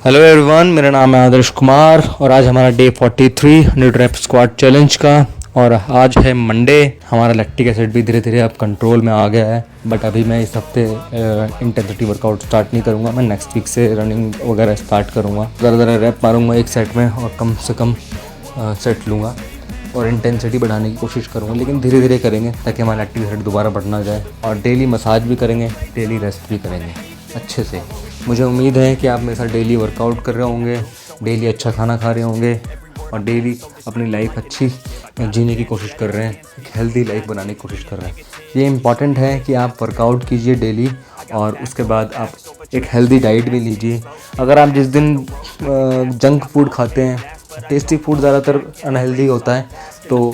Hello everyone, मेरा नाम है आदर्श कुमार और आज हमारा डे 43 100 रेप स्क्वाट चैलेंज का। और आज है मंडे। हमारा लैक्टिक एसिड भी धीरे धीरे अब कंट्रोल में आ गया है, बट अभी मैं इस हफ्ते इंटेंसिटी वर्कआउट स्टार्ट नहीं करूँगा। मैं नेक्स्ट वीक से रनिंग वगैरह स्टार्ट करूँगा। ज़रा रैप मारूँगा एक सेट में और कम से कम सेट लूँगा और इंटेंसिटी बढ़ाने की कोशिश करूँगा, लेकिन धीरे धीरे करेंगे ताकि हमारा लैक्टिक एसिड दोबारा बढ़ना जाए। और डेली मसाज भी करेंगे, डेली रेस्ट भी करेंगे अच्छे से। मुझे उम्मीद है कि आप मेरे साथ डेली वर्कआउट कर रहे होंगे, डेली अच्छा खाना खा रहे होंगे और डेली अपनी लाइफ अच्छी जीने की कोशिश कर रहे हैं, एक हेल्दी लाइफ बनाने की कोशिश कर रहे हैं। ये इम्पॉर्टेंट है कि आप वर्कआउट कीजिए डेली और उसके बाद आप एक हेल्दी डाइट भी लीजिए। अगर आप जिस दिन जंक फूड खाते हैं, टेस्टी फूड ज़्यादातर अनहेल्दी होता है, तो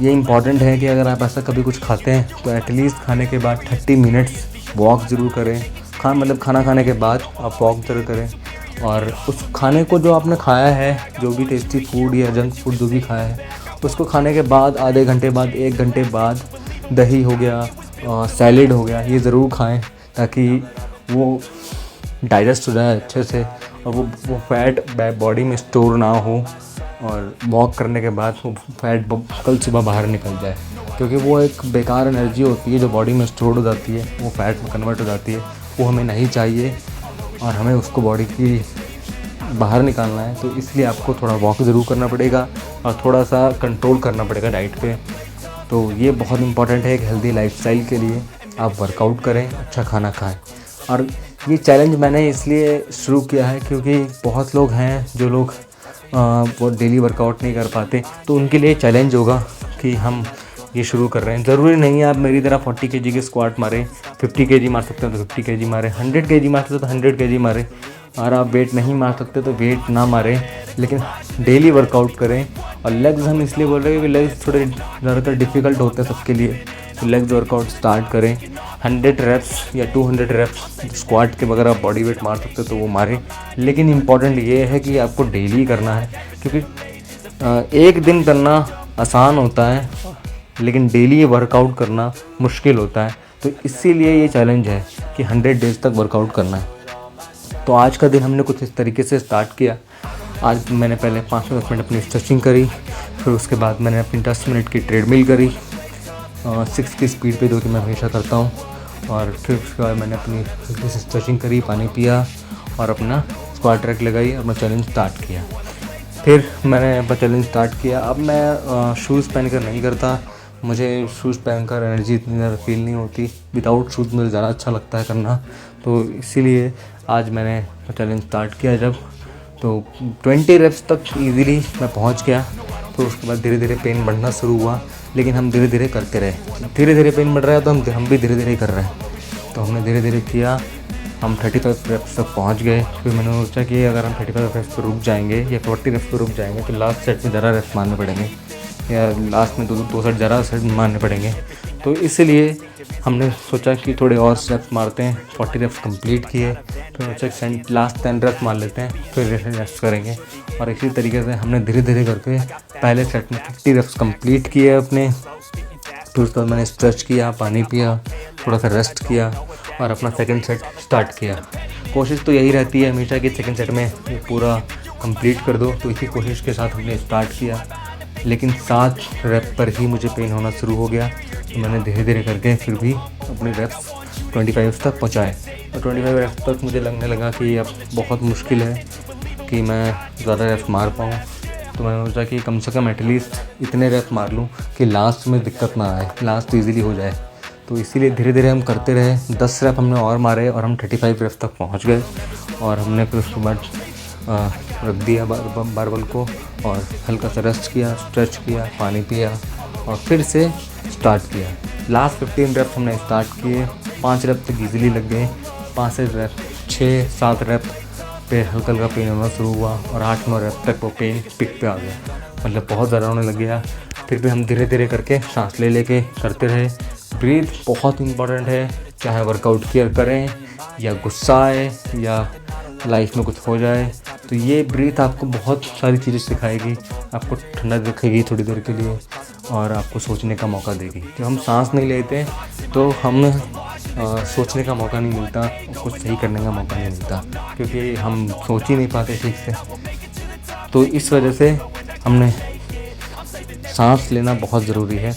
ये इम्पॉर्टेंट है कि अगर आप ऐसा कभी कुछ खाते हैं तो एटलीस्ट खाने के बाद 30 मिनट्स वॉक ज़रूर करें। खाना खाने के बाद आप वॉक ज़रूर करें और उस खाने को जो आपने खाया है, जो भी टेस्टी फूड या जंक फूड जो भी खाया है, उसको खाने के बाद आधे घंटे बाद, 1 घंटे बाद दही हो गया, सैलेड हो गया, ये ज़रूर खाएं ताकि वो डाइजेस्ट हो जाए अच्छे से और वो फैट बॉडी में स्टोर ना हो और वॉक करने के बाद वो फैट कल सुबह बाहर निकल जाए, क्योंकि वो एक बेकार एनर्जी होती है जो बॉडी में स्टोर हो जाती है, वो फैट में कन्वर्ट हो जाती है। वो हमें नहीं चाहिए और हमें उसको बॉडी की बाहर निकालना है, तो इसलिए आपको थोड़ा वॉक ज़रूर करना पड़ेगा और थोड़ा सा कंट्रोल करना पड़ेगा डाइट पे। तो ये बहुत इंपॉर्टेंट है एक हेल्दी लाइफस्टाइल के लिए। आप वर्कआउट करें, अच्छा खाना खाएं। और ये चैलेंज मैंने इसलिए शुरू किया है क्योंकि बहुत लोग हैं जो लोग वो डेली वर्कआउट नहीं कर पाते, तो उनके लिए चैलेंज होगा कि हम ये शुरू कर रहे हैं। ज़रूरी नहीं है आप मेरी तरह 40 kg के स्क्वाट मारें, 50 kg मार सकते हो तो 50 kg मारें, 100 kg मार सकते हो तो 100 kg मारें। और आप वेट नहीं मार सकते तो वेट ना मारें, लेकिन डेली वर्कआउट करें। और लेग्स हम इसलिए बोल रहे हैं कि लेग्स थोड़े ज़्यादातर डिफ़िकल्ट होते हैं सबके लिए, तो लेग्स वर्कआउट स्टार्ट करें। 100 रेप्स या 200 रेप्स स्क्वाट के बगैर आप बॉडी वेट मार सकते हो तो वो मारें, लेकिन इम्पॉर्टेंट ये है कि आपको डेली करना है, क्योंकि एक दिन करना आसान होता है लेकिन डेली वर्कआउट करना मुश्किल होता है। तो इसीलिए ये चैलेंज है कि 100 डेज़ तक वर्कआउट करना है। तो आज का दिन हमने कुछ इस तरीके से स्टार्ट किया। आज मैंने पहले 5-10 मिनट अपनी स्ट्रेचिंग करी, फिर उसके बाद मैंने अपनी 10 मिनट की ट्रेडमिल करी 6 की स्पीड पे, जो कि मैं हमेशा करता हूँ। और फिर उसके बाद मैंने अपनी हल्की सी स्ट्रेचिंग करी, पानी पिया और अपना स्क्वाट ट्रैक लगाई, अपना चैलेंज स्टार्ट किया। फिर मैंने अपना चैलेंज स्टार्ट किया। अब मैं शूज़ पहन कर नहीं करता, मुझे शूज़ पहनकर एनर्जी इतनी ज़्यादा फील नहीं होती। विदाउट शूज़ मुझे ज़्यादा अच्छा लगता है करना, तो इसीलिए आज मैंने चैलेंज स्टार्ट किया। जब तो 20 रेप्स तक इजीली मैं पहुंच गया, तो उसके बाद धीरे धीरे पेन बढ़ना शुरू हुआ, लेकिन हम धीरे धीरे करते रहे। धीरे धीरे पेन बढ़ रहा है तो हम भी धीरे धीरे कर रहे हैं। तो हमने धीरे धीरे किया, हम 35 रेप्स तक पहुँच गए। फिर मैंने सोचा कि अगर हम 35 रेप्स पर रुक जाएंगे या 40 रेप्स पर रुक जाएंगे तो लास्ट सेट में ज़रा रेप्स मारने पड़ेंगे, या लास्ट में दो सेट ज़रा सेट मारने पड़ेंगे। तो इसलिए हमने सोचा कि थोड़े और रेप्स मारते हैं। 40 रेप्स कंप्लीट किए, फिर सोचा लास्ट 10 रेप्स मार लेते हैं, फिर रेस्ट करेंगे। और इसी तरीके से हमने धीरे धीरे करके पहले सेट में 50 रेप्स कंप्लीट किए अपने। फिर उसके बाद मैंने स्ट्रेच किया, पानी पिया, थोड़ा सा रेस्ट किया और अपना सेकंड सेट स्टार्ट किया। कोशिश तो यही रहती है हमेशा कि सेकंड सेट में ये पूरा कंप्लीट कर दो, तो इसी कोशिश के साथ हमने स्टार्ट किया। लेकिन 7 रेप पर ही मुझे पेन होना शुरू हो गया, तो मैंने धीरे धीरे करके फिर भी अपने रेप्स 25 तक पहुँचाए। और 25 रेप्स तक मुझे लगने लगा कि अब बहुत मुश्किल है कि मैं ज़्यादा रेप्स मार पाऊँ, तो मैंने सोचा कि कम से कम एटलीस्ट इतने रेप्स मार लूँ कि लास्ट में दिक्कत ना आए, लास्ट ईज़िली हो जाए। तो इसीलिए धीरे धीरे हम करते रहे। 10 रेप हमने और मारे और हम 35 रेप्स तक पहुँच गए। और हमने फिर उसके बाद रख दिया बारबल को और हल्का सा रेस्ट किया, स्ट्रेच किया, पानी पिया और फिर से स्टार्ट किया। लास्ट 15 रेप्स हमने स्टार्ट किए, 5 रेप तक ईजिली लग गए। 5 रेप 6-7 रेप पे हल्का हल्का पेन होना शुरू हुआ और 8-9 रेप तक वो पेन पिक पे आ गया, मतलब बहुत ज़्यादा होने लग गया। फिर भी हम धीरे धीरे करके सांस ले लेके करते रहे। ब्रीथ बहुत इंपॉर्टेंट है, चाहे वर्कआउट किया करें या गुस्सा आए या लाइफ में कुछ हो जाए, तो ये ब्रीथ आपको बहुत सारी चीज़ें सिखाएगी। आपको ठंडा रखेगी थोड़ी देर के लिए और आपको सोचने का मौका देगी। जब हम सांस नहीं लेते तो हम सोचने का मौका नहीं मिलता, कुछ सही करने का मौका नहीं मिलता, क्योंकि हम सोच ही नहीं पाते ठीक से। तो इस वजह से हमने सांस लेना बहुत ज़रूरी है।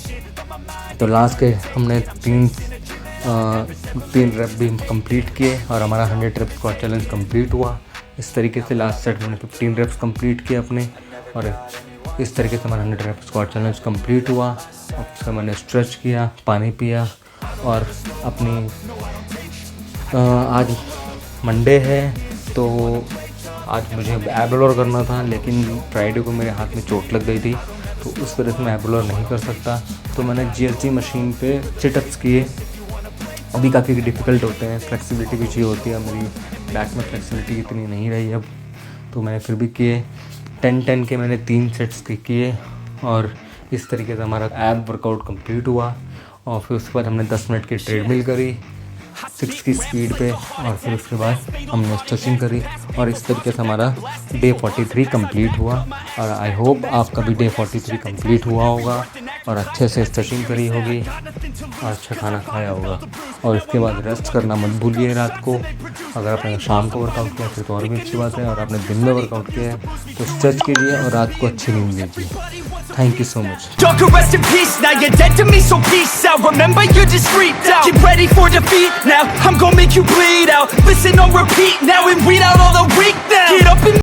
तो लास्ट के हमने तीन रेप भी कंप्लीट किए और हमारा 100 रेप स्क्वाट चैलेंज कंप्लीट हुआ। इस तरीके से लास्ट सेट मैंने 15 रेप्स कंप्लीट किए अपने, और इस तरीके से हमारा 100 रेप स्क्वाट चैलेंज कंप्लीट हुआ। उसका मैंने स्ट्रेच किया, पानी पिया, और अपनी आज मंडे है तो आज मुझे एब रोलर करना था, लेकिन फ्राइडे को मेरे हाथ में चोट लग गई थी, तो उस वजह से मैं एब रोलर नहीं कर सकता। तो मैंने GHG मशीन पे सिटअप्स किए। अभी काफ़ी डिफ़िकल्ट होते हैं, फ्लेक्सिबिलिटी भी चाहिए होती है, मेरी बैक में फ्लेक्सिबिलिटी इतनी नहीं रही अब, तो मैंने फिर भी किए। 10-10 के मैंने 3 सेट्स किए, और इस तरीके से हमारा एब वर्कआउट कंप्लीट हुआ। और फिर उसके बाद हमने 10 मिनट की ट्रेडमिल करी 6 की स्पीड पे, और फिर उसके बाद हमने स्ट्रेचिंग करी, और इस तरीके से हमारा डे 43 कंप्लीट हुआ। और आई होप आपका भी डे 43 कंप्लीट हुआ होगा, और अच्छे से स्ट्रेचिंग करी होगी, और अच्छा खाना खाया होगा। और इसके बाद रेस्ट करना मत भूलिए रात को। अगर आपने शाम को वर्कआउट किया फिर तो और भी अच्छी बात है, और आपने दिन में वर्कआउट किया है तो स्ट्रेच कीजिए और रात को अच्छी नींद लीजिए। Thank you so much. Don't rest in peace, now you're dead to me, so peace out. Remember you just freaked out. Get ready for defeat now, I'm gonna make you bleed out. Listen on repeat now and weed out all the weak now. Get up and